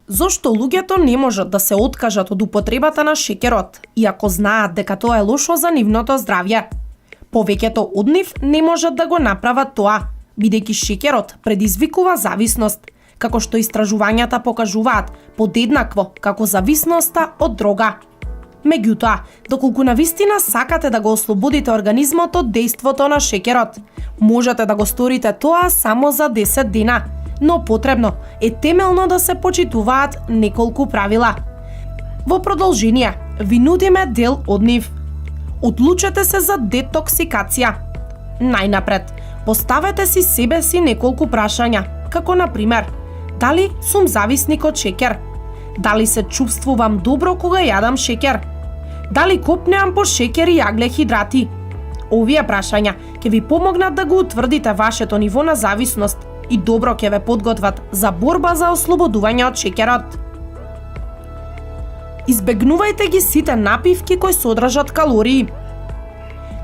Зошто луѓето не можат да се откажат од употребата на шеќерот, иако знаат дека тоа е лошо за нивното здравје? Повеќето од нив не можат да го направат тоа, бидејќи шеќерот предизвикува зависност, како што истражувањата покажуваат подеднакво како зависноста од дрога. Меѓутоа, доколку навистина сакате да го ослободите организмот од дејството на шеќерот, можете да го сторите тоа само за 10 дена, но потребно е темелно да се почитуваат неколку правила. Во продолжение, ви нудиме дел од нив. Одлучете се за детоксикација. Најнапред, поставете си себе си неколку прашања, како на пример, дали сум зависник од шеќер? Дали се чувствувам добро кога јадам шеќер? Дали копнеам по шеќер и јаглехидрати? Овие прашања ќе ви помогнат да го утврдите вашето ниво на зависност и добро ќе ве подготват за борба за ослободување од шеќерот. Избегнувајте ги сите напивки кои содржат калории.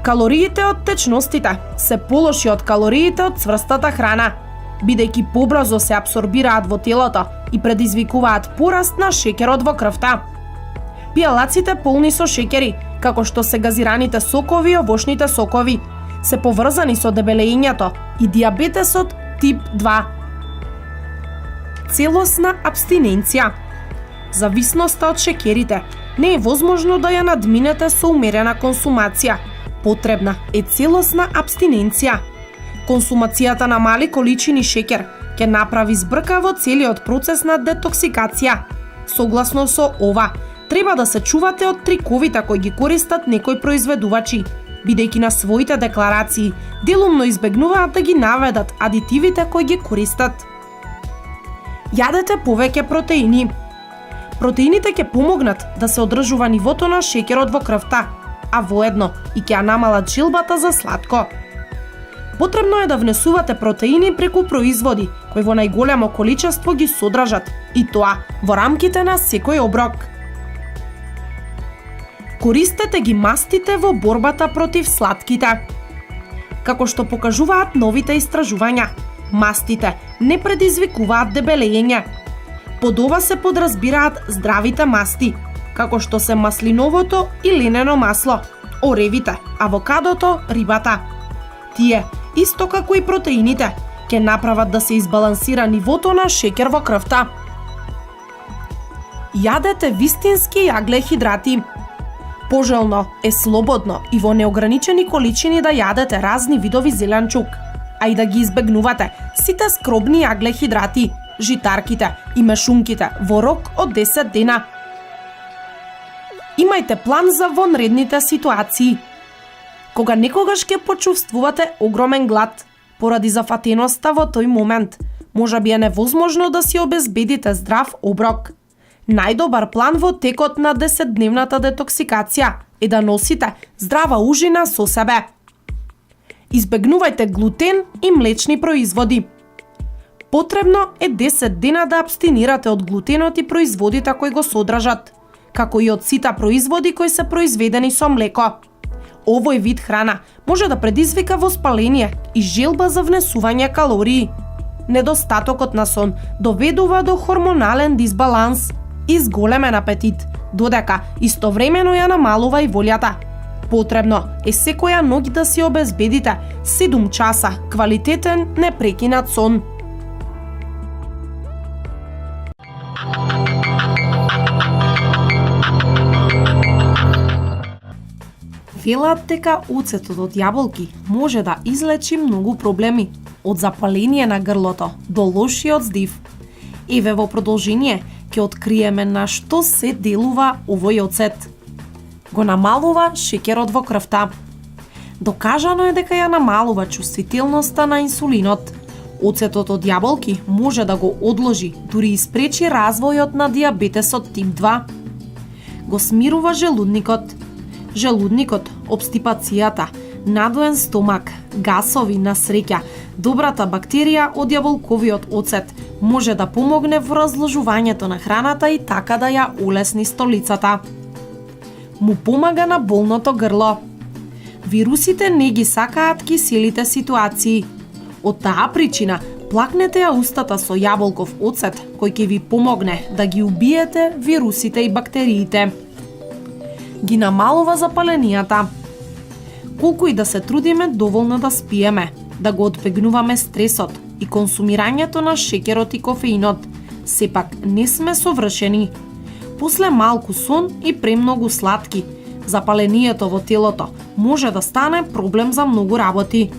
Калориите од течностите се полоши од калориите од цврстата храна, бидејќи побрзо се апсорбираат во телото и предизвикуваат пораст на шеќерот во крвта. Пијалаците полни со шеќери, како што се газираните сокови и овошните сокови, се поврзани со дебелењето и дијабетесот тип 2. Целосна абстиненција. Зависноста од шеќерите не е возможно да ја надминете со умерена консумација. Потребна е целосна абстиненција. Консумацијата на мали количини шеќер ќе направи збрка во целиот процес на детоксикација. Согласно со ова, треба да се чувате од триковите кои ги користат некои произведувачи, бидејќи на своите декларации делумно избегнуваат да ги наведат адитивите кои ги користат. Јадете повеќе протеини. Протеините ќе помогнат да се одржува нивото на шеќерот во крвта, а воедно и ќе ја намалат желбата за сладко. Потребно е да внесувате протеини преку производи кои во најголемо количество ги содржат, и тоа во рамките на секој оброк. Користете ги мастите во борбата против сладките. Како што покажуваат новите истражувања, мастите не предизвикуваат дебелење. Под ова се подразбираат здравите масти, како што се маслиновото и ленено масло, оревите, авокадото, рибата. Тие, исто како и протеините, ќе направат да се избалансира нивото на шеќер во крвта. Јадете вистински јаглехидрати. Пожелно е слободно и во неограничени количини да јадете разни видови зеленчук, а и да ги избегнувате сите скробни јаглехидрати, житарките и мешунките во рок од 10 дена. Имајте план за вонредните ситуации. Кога некогаш ќе почувствувате огромен глад, поради зафатеноста во тој момент, можеби е невозможно да си обезбедите здрав оброк. Најдобар план во текот на 10-дневната детоксикација е да носите здрава ужина со себе. Избегнувајте глутен и млечни производи. Потребно е 10 дена да абстинирате од глутенот и производите кои го содржат, како и од сите производи кои се произведени со млеко. Овој вид храна може да предизвика воспаление и желба за внесување калории. Недостатокот на сон доведува до хормонален дисбаланс и зголемен апетит, додека истовремено ја намалува и волјата. Потребно е секоја ноќ да си обезбедите 7 часа квалитетен непрекинат сон. Велат дека оцетот од јаболки може да излечи многу проблеми, од запаление на грлото до лошиот здив. Еве во продолжение ќе откриеме на што се делува овој оцет. Го намалува шеќерот во крвта. Докажано е дека ја намалува чувствителноста на инсулинот. Оцетот од јаболки може да го одложи, дури и спречи развојот на дијабетесот тип 2. Го смирува желудникот. Желудникот, обстипацијата, надоен стомак, гасови на среќа, добрата бактерија од јаболковиот оцет може да помогне во разложувањето на храната и така да ја улесни столицата. Му помага на болното грло. Вирусите не ги сакаат киселите ситуации. Од таа причина плакнете ја устата со јаболков оцет, кој ќе ви помогне да ги убиете вирусите и бактериите. Ги намалува запаленијата. Колку и да се трудиме доволно да спиеме, да го одбегнуваме стресот и консумирањето на шеќерот и кофеинот, сепак не сме совршени. После малку сон и премногу сладки, запалението во телото може да стане проблем за многу работи.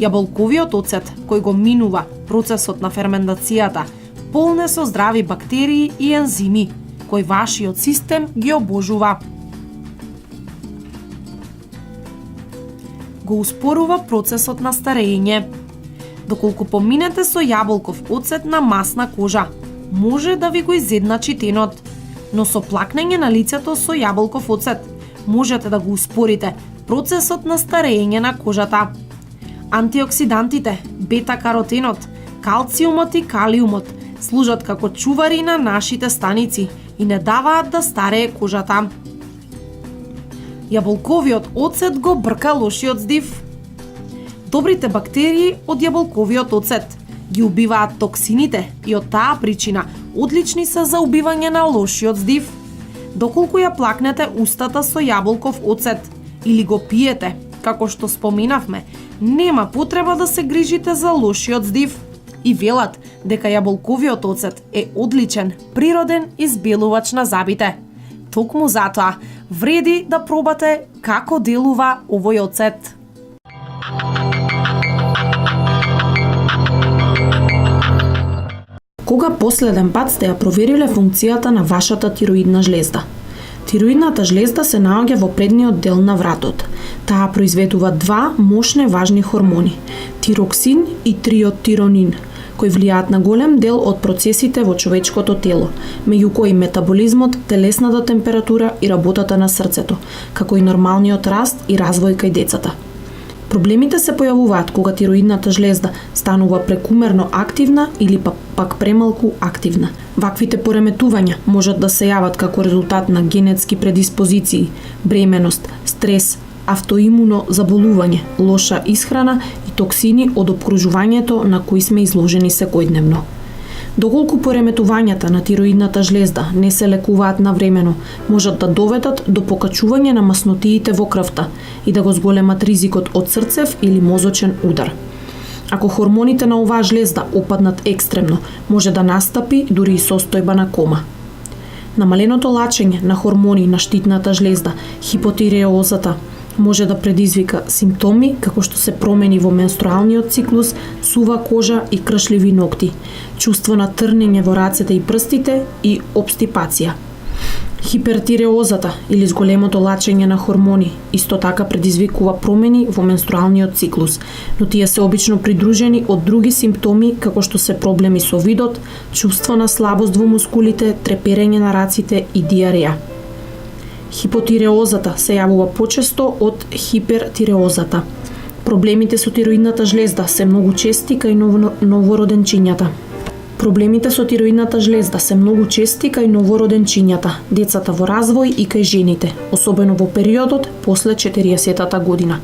Јаболковиот оцет, кој го минува процесот на ферментацијата, полн е со здрави бактерии и ензими, кој вашиот систем ги обожува. Го успорува процесот на старење. Доколку поминете со јаболков оцет на масна кожа, може да ви го изедначи тенот, но со плакнење на лицето со јаболков оцет можете да го успорите процесот на старење на кожата. Антиоксидантите, бета-каротенот, калциумот и калиумот служат како чувари на нашите станици и не даваат да старее кожата. Јаболковиот оцет го брка лошиот здив. Добрите бактерии од јаболковиот оцет ги убиваат токсините и од таа причина одлични се за убивање на лошиот здив. Доколку ја плакнете устата со јаболков оцет или го пиете, како што споменавме, нема потреба да се грижите за лошиот здив. И велат дека јаболковиот оцет е одличен, природен избелувач на забите. Токму затоа, вреди да пробате како делува овој оцет. Кога последен пат сте ја провериле функцијата на вашата тироидна жлезда? Тироидната жлезда се наоѓа во предниот дел на вратот. Таа произведува два мощни важни хормони – тироксин и триотиронин, кои влијаат на голем дел од процесите во човечкото тело, меѓу кои метаболизмот, телесната температура и работата на срцето, како и нормалниот раст и развој кај децата. Проблемите се појавуваат кога тироидната жлезда станува прекумерно активна или пак премалку активна. Ваквите пореметувања можат да се јават како резултат на генетски предиспозиции, бременост, стрес, автоимуно заболување, лоша исхрана и токсини од опкружувањето на кои сме изложени секојдневно. Доколку пореметувањата на тироидната жлезда не се лекуваат навремено, можат да доведат до покачување на маснотиите во крвта и да го зголемат ризикот од срцев или мозочен удар. Ако хормоните на оваа жлезда опаднат екстремно, може да настапи дури и состојба на кома. Намаленото лачење на хормони на штитната жлезда, хипотиреозата, може да предизвика симптоми како што се промени во менструалниот циклус, сува кожа и кршливи ногти, чувство на трнење во рацете и прстите и обстипација. Хипертиреозата или зголемото лачење на хормони исто така предизвикува промени во менструалниот циклус, но тие се обично придружени од други симптоми како што се проблеми со видот, чувство на слабост во мускулите, треперење на раците и диареја. Хипотиреозата се јавува почесто од хипертиреозата. Проблемите со тироидната жлезда се многу чести кај новороденчињата. Децата во развој и кај жените, особено во периодот после 40-та година.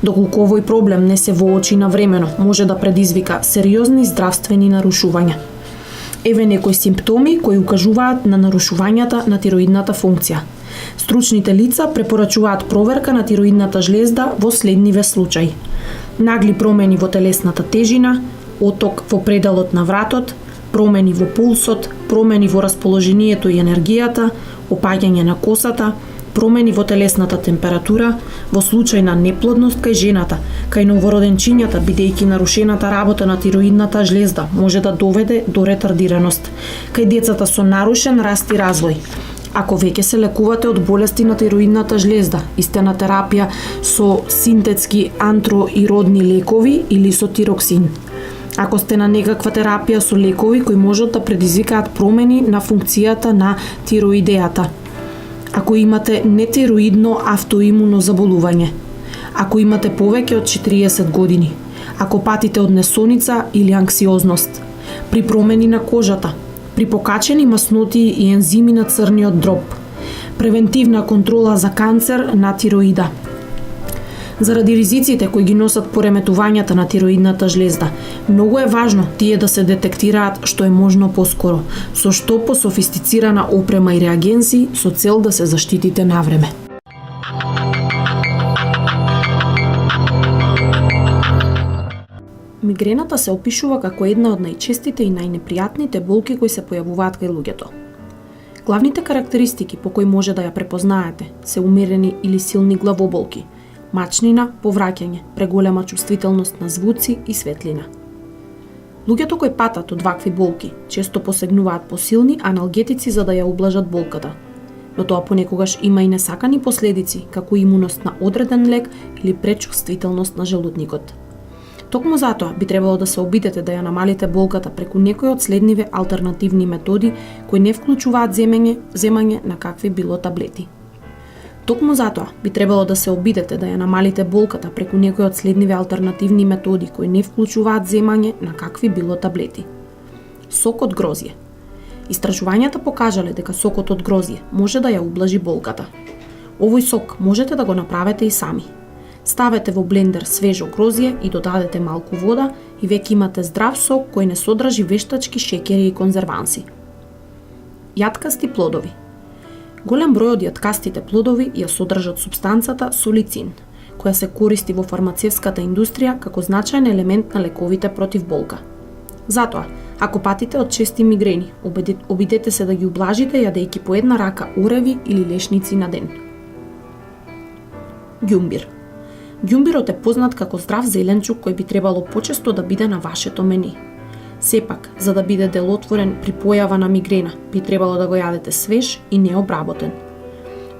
Доколку овој проблем не се воочи навремено, може да предизвика сериозни здравствени нарушувања. Еве некои симптоми кои укажуваат на нарушувањата на тироидната функција. Стручните лица препорачуваат проверка на тироидната жлезда во следниве случаи: нагли промени во телесната тежина, оток во пределот на вратот, промени во пулсот, промени во расположението и енергијата, опаѓање на косата, промени во телесната температура, во случај на неплодност кај жената, кај новороденчињата, бидејќи нарушената работа на тироидната жлезда може да доведе до ретардираност, кај децата со нарушен раст и развој. Ако веќе се лекувате од болести на тироидната жлезда и сте на терапија со синтетски антроиродни лекови или со тироксин. Ако сте на некаква терапија со лекови кои можат да предизвикаат промени на функцијата на тироидејата. Ако имате нетироидно автоимуно заболување. Ако имате повеќе од 40 години. Ако патите од несоница или анксиозност. При промени на кожата. При покачени масноти и ензими на црниот дроб. Превентивна контрола за канцер на тироида. Заради ризиците кои ги носат пореметувањата на тироидната жлезда, многу е важно тие да се детектираат што е можно поскоро, со што пософистицирана опрема и реагенси со цел да се заштитите навреме. Мигрената се опишува како една од најчестите и најнепријатните болки кои се појавуваат кај луѓето. Главните карактеристики по кои може да ја препознаете се умерени или силни главоболки, мачнина, повраќање, преголема чувствителност на звуци и светлина. Луѓето кои патат од вакви болки често посегнуваат по силни аналгетици за да ја ублажат болката, но тоа понекогаш има и несакани последици, како имуност на одреден лек или пречувствителност на желудникот. Токму затоа би требало да се обидете да ја намалите болката преку некои од следниве алтернативни методи кои не вклучуваат земање на какви било таблети. Токму затоа би требало да се обидете да ја намалите болката преку некои од следниве алтернативни методи кои не вклучуваат земање на какви било таблети. Сок од грозје. Истражувањата покажале дека сокот од грозје може да ја ублажи болката. Овој сок можете да го направите и сами. Ставете во блендер свежо грозје и додадете малку вода и веќе имате здрав сок кој не содржи вештачки шеќери и конзерванси. Јаткасти плодови. Голем број од јаткастите плодови ја содржат супстанцата солицин, која се користи во фармацевската индустрија како значаен елемент на лековите против болка. Затоа, ако патите од чести мигрени, обидете се да ги ублажите јадејќи по една рака ореви или лешници на ден. Ѓумбир. Ѓумбирот е познат како здрав зеленчук кој би требало почесто да биде на вашето мени. Сепак, за да биде делотворен при појава на мигрена, би требало да го јадете свеж и необработен.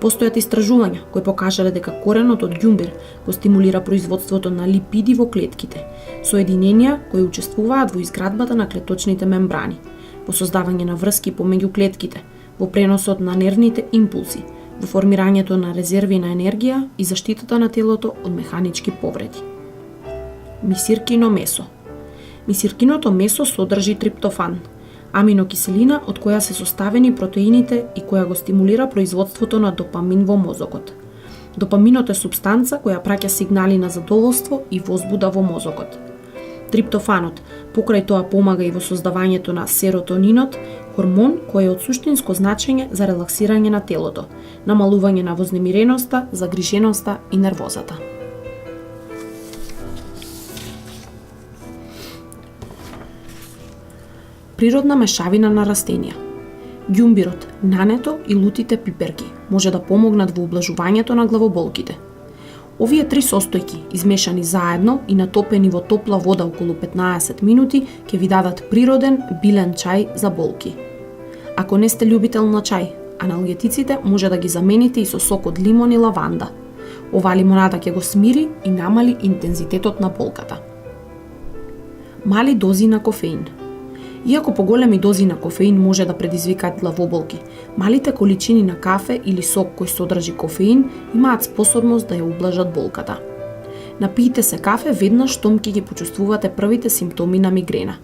Постојат истражувања кои покажале дека коренот од ѓумбир го стимулира производството на липиди во клетките, соединенија кои учествуваат во изградбата на клеточните мембрани, во создавање на врски помеѓу клетките, во преносот на нервните импулси, во формирањето на резерви на енергија и заштитата на телото од механички повреди. Мисиркино месо. Мисиркиното месо содржи триптофан, аминокиселина од која се составени протеините и која го стимулира производството на допамин во мозокот. Допаминот е супстанца која праќа сигнали на задоволство и возбуда во мозокот. Триптофанот покрај тоа помага и во создавањето на серотонинот, хормон кој е од суштинско значење за релаксирање на телото, намалување на вознемиреноста, загриженоста и нервозата. Природна мешавина на растенија. Ѓумбирот, нането и лутите пиперки може да помогнат во ублажувањето на главоболките. Овие три состојки, измешани заедно и натопени во топла вода околу 15 минути, ќе ви дадат природен билен чај за болки. Ако не сте љубител на чај, аналгетиците може да ги замените и со сок од лимон и лаванда. Оваа лимонада ќе го смири и намали интензитетот на болката. Мали дози на кофеин. Иако поголеми дози на кофеин може да предизвикаат главоболки, малите количини на кафе или сок кој содржи кофеин имаат способност да ја ублажат болката. Напијте се кафе веднаш штом ќе ги почувствувате првите симптоми на мигрена,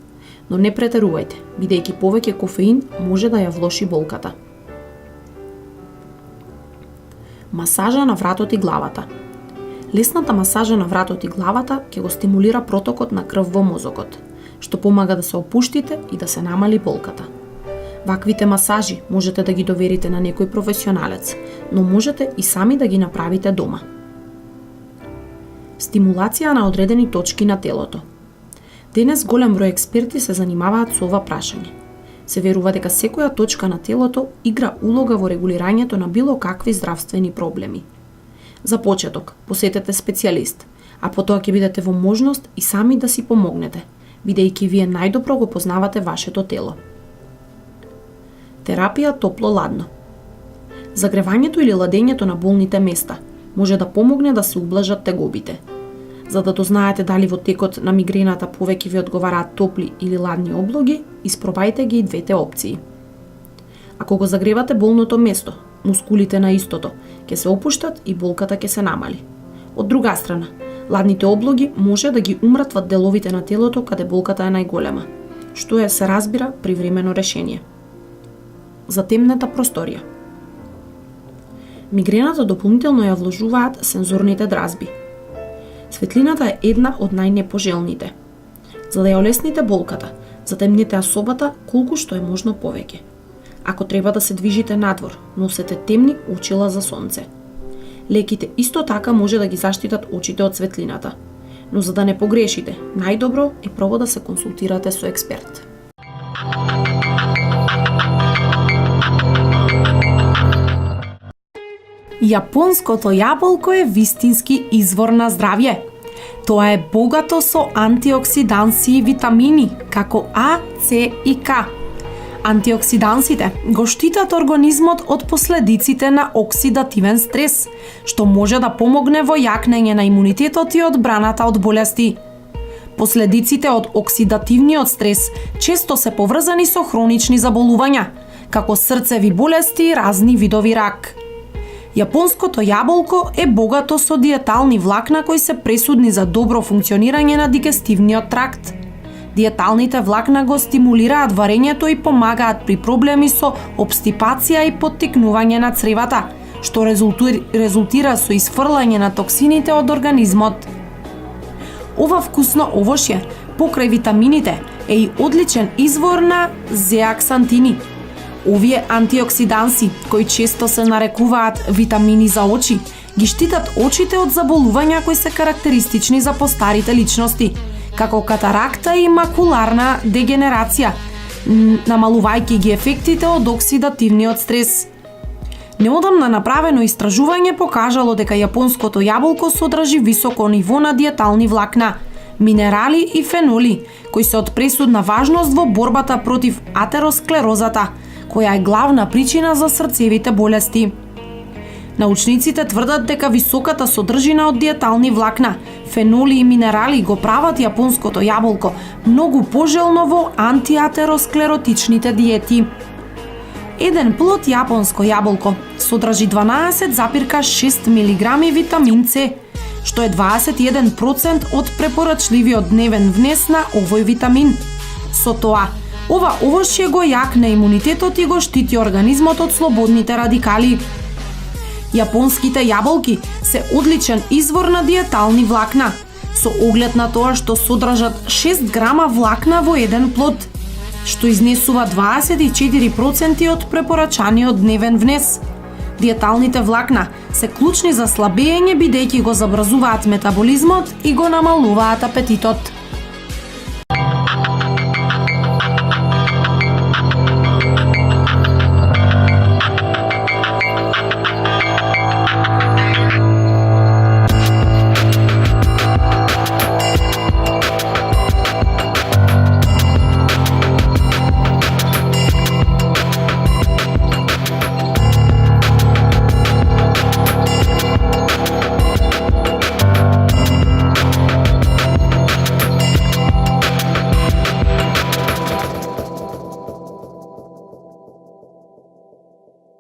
но не претерувајте, бидејќи повеќе кофеин може да ја влоши болката. Масажа на вратот и главата. Лесната масажа на вратот и главата ќе го стимулира протокот на крв во мозокот, што помага да се опуштите и да се намали болката. Ваквите масажи можете да ги доверите на некој професионалец, но можете и сами да ги направите дома. Стимулација на одредени точки на телото. Денес голем број експерти се занимаваат со ова прашање. Се верува дека секоја точка на телото игра улога во регулирањето на било какви здравствени проблеми. За почеток, посетете специјалист, а потоа ќе бидете во можност и сами да си помогнете, бидејќи вие најдобро го познавате вашето тело. Терапија топло-ладно. Загревањето или ладењето на болните места може да помогне да се ублажат тегобите. За да дознаете дали во текот на мигрената повеќе ви одговараат топли или ладни облоги, испробајте ги и двете опции. Ако го загревате болното место, мускулите на истото ќе се опуштат и болката ќе се намали. Од друга страна, ладните облоги може да ги умратват деловите на телото каде болката е најголема, што е, се разбира, привремено решение. Затемнета просторија. Мигрената дополнително ја вложуваат сензорните дразби. Светлината е една од најнепожелните. За да ја олесните болката, затемнете ја собата колку што е можно повеќе. Ако треба да се движите надвор, носете темни очила за сонце. Леките исто така може да ги заштитат очите од светлината. Но за да не погрешите, најдобро е прво да се консултирате со експерт. Јапонското јаболко е вистински извор на здравје. Тоа е богато со антиоксиданси и витамини, како А, С и К. Антиоксидансите го штитат организмот од последиците на оксидативен стрес, што може да помогне во јакнење на имунитетот и одбраната од болести. Последиците од оксидативниот стрес често се поврзани со хронични заболувања, како срцеви болести и разни видови рак. Јапонското јаболко е богато со диетални влакна кои се пресудни за добро функционирање на дигестивниот тракт. Диеталните влакна го стимулираат варењето и помагаат при проблеми со обстипација и поттикнување на цревата, што резултира со исфрлање на токсините од организмот. Ова вкусно овошје, покрај витамините, е и одличен извор на зеаксантини. Овие антиоксиданси, кои често се нарекуваат витамини за очи, ги штитат очите од заболувања кои се карактеристични за постарите личности, како катаракта и макуларна дегенерација, намалувајќи ги ефектите од оксидативниот стрес. Неодамна направено истражување покажало дека јапонското јаболко содржи високо ниво на диетални влакна, минерали и феноли, кои се од пресудна важност во борбата против атеросклерозата, која е главна причина за срцевите болести. Научниците тврдат дека високата содржина од диетални влакна, феноли и минерали го прават јапонското јаболко многу пожелно во антиатеросклеротичните диети. Еден плод јапонско јаболко содржи 12,6 мг витамин С, што е 21% од препорачливиот дневен внес на овој витамин. Со тоа, ова овошје го јакне имунитетот и го штити организмот од слободните радикали. Јапонските јаболки се одличен извор на диетални влакна, со оглед на тоа што содржат 6 грама влакна во еден плод, што изнесува 24% од препорачаниот дневен внес. Диеталните влакна се клучни за слабење бидејќи го забрзуваат метаболизмот и го намалуваат апетитот.